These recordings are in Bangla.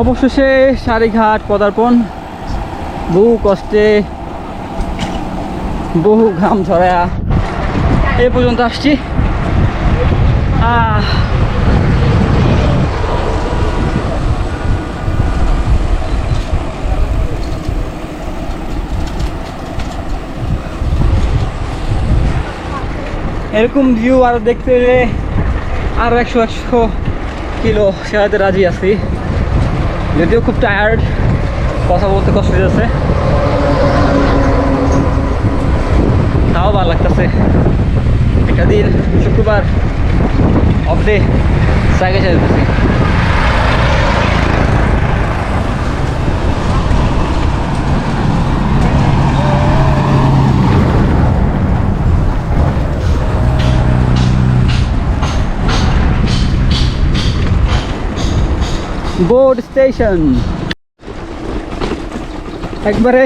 অবশেষে সারিঘাট পদার্পণ। বহু কষ্টে বহু ঘাম ঝরায়া এ পর্যন্ত আসছি। এরকম ভিউ আর দেখতে আরো 100 কিলো সেরাতে রাজি আছি, যদিও খুব টায়ার্ড, কথা বলতে কষ্ট হচ্ছে, তাও ভালো লাগতেছে। একটা দিন শুক্রবার অফ ডে, সাইকেল চালাতেছি। বোর্ড স্টেশন একবারে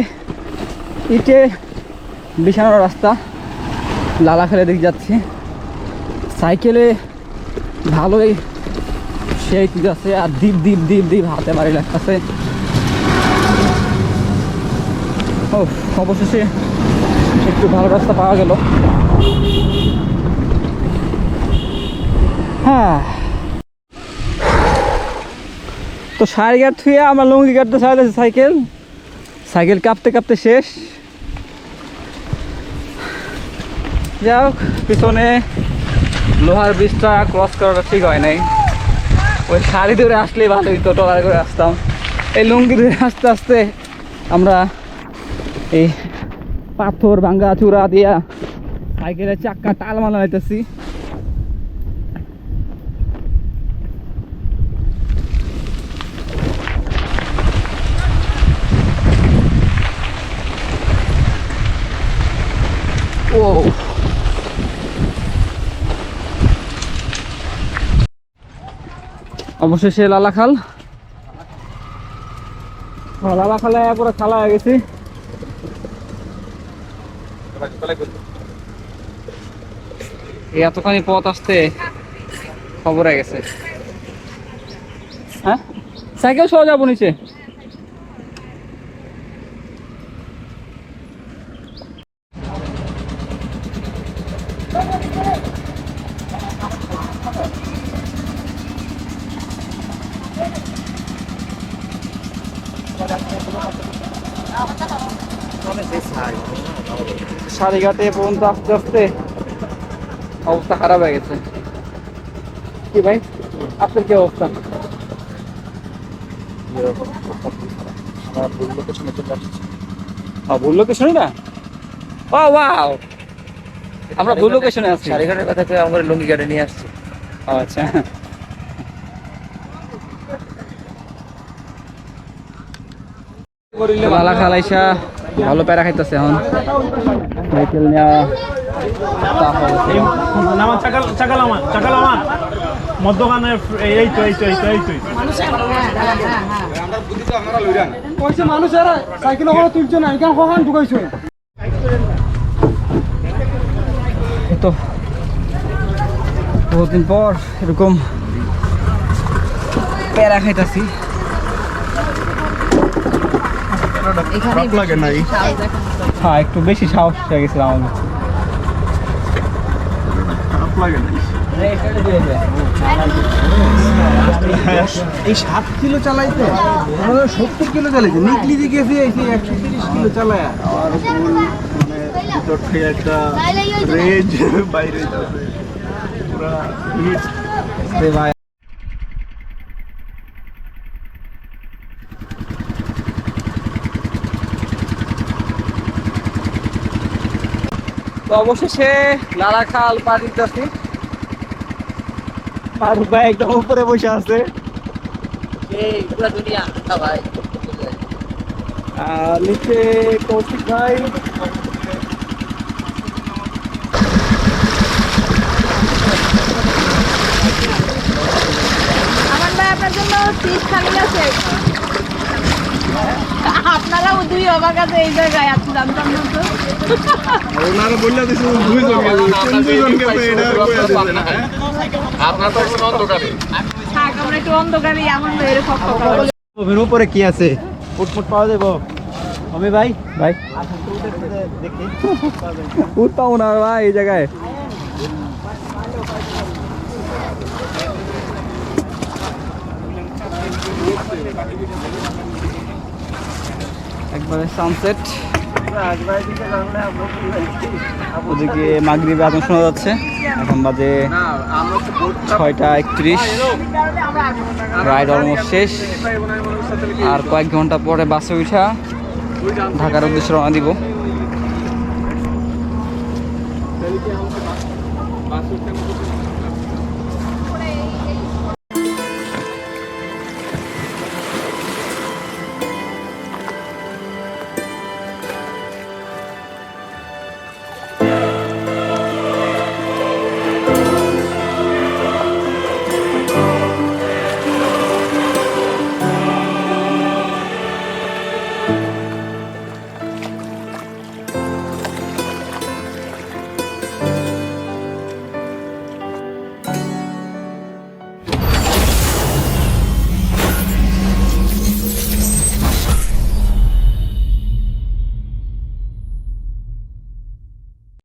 ইটে বিছানো রাস্তা, লালা খেলে দিকে যাচ্ছি। সাইকেলে ভালোই সেই আছে, আর দ্বীপ দ্বীপ দ্বীপ দ্বীপ হাতে বাড়ি লাগতেছে। ও অবশেষে একটু ভালো রাস্তা পাওয়া গেল। হ্যাঁ, তো সারিঘাট থুয়ে আমরা লুঙ্গি কাটতে চাইতেছি। সাইকেল কাঁপতে কাঁপতে শেষ। যাই হোক, পিছনে লোহার ব্রিজটা ক্রস করাটা ঠিক হয় নাই। ওই শাড়ি ধরে আসলেই ভালো হইতো, টলার করে আসতাম। এই লুঙ্গি ধরে আস্তে আস্তে আমরা এই পাথর ভাঙ্গা চূড়া দিয়া সাইকেলের চাক্কা টাল মানাইতেছি। ও অবশেষে লালা খাল, লালা খালে পুরো খালা হয়ে গেছি। এতখানি পথ আসতে খবর হয়ে গেছে। হ্যাঁ, সাইকেল সহ যাবো নিচে। সারিঘাটে পর্যন্ত আস্তে আস্তে অবস্থা খারাপ হয়ে গেছে। কি ভাই, আপনার কি অবস্থা? ভুল লোকেশনে না? ও ওয়াও, আমরা ভুল লোকেশনে আছি। সারিঘাটের কথা কয়ে আমরা লুঙ্গি ঘাটে নিয়ে আসছি। আচ্ছা, লালা খালাইসা ভালো প্যারা খাইতেছে। এখন সাইকেল নেওয়া মধ্যখানের এই তো মানুষের সাইকেল তুলছে না, এখানে কখন ঢুকাইছো? তো বহুদিন পর এরকম প্যারা খাইতেছি। হ্যাঁ, একটু বেশি সাহস হয়ে গেছিল আমাদের। এই 7 কিলো চালাইতে 70 কিলো চালাইতে নিকলি দিকে 130 কিলো চালায় মানে ভিতর থেকে একটা রেজ বাইরে যাচ্ছে পুরা হিট রে ভাই। তো অবশেষে লালা খাল পার দিতেছি। আর ভাই একদম উপরে বসে আছে, নিচে কৌশিক ভাই। আমার ভাই আপনার জন্য সিট খালি আছে। আপনারাও দুই অবাক আছে এই জায়গায়, আপনি জানতাম না তো। ওনারা বললে দিছে দুইজনকে এটা আপনার তো অন্ধকারে থাক, আমরা একটু অন্ধকারে এমন এরকম কথা বলি। ওভেন উপরে কি আছে? ফুটফুট পাওয়া যাবো আমি ভাই ভাই আসুন তো দেখি উঠতাম না ভাই এই জায়গায়। একবারে সানসেট, ওদিকে মাগরিবে আজান শোনা যাচ্ছে। এখন বাজে 6:31, রাইড অলমোস্ট শেষ। আর কয়েক ঘন্টা পরে বাসে উঠা ঢাকার উদ্দেশ্যে রওনা দিব।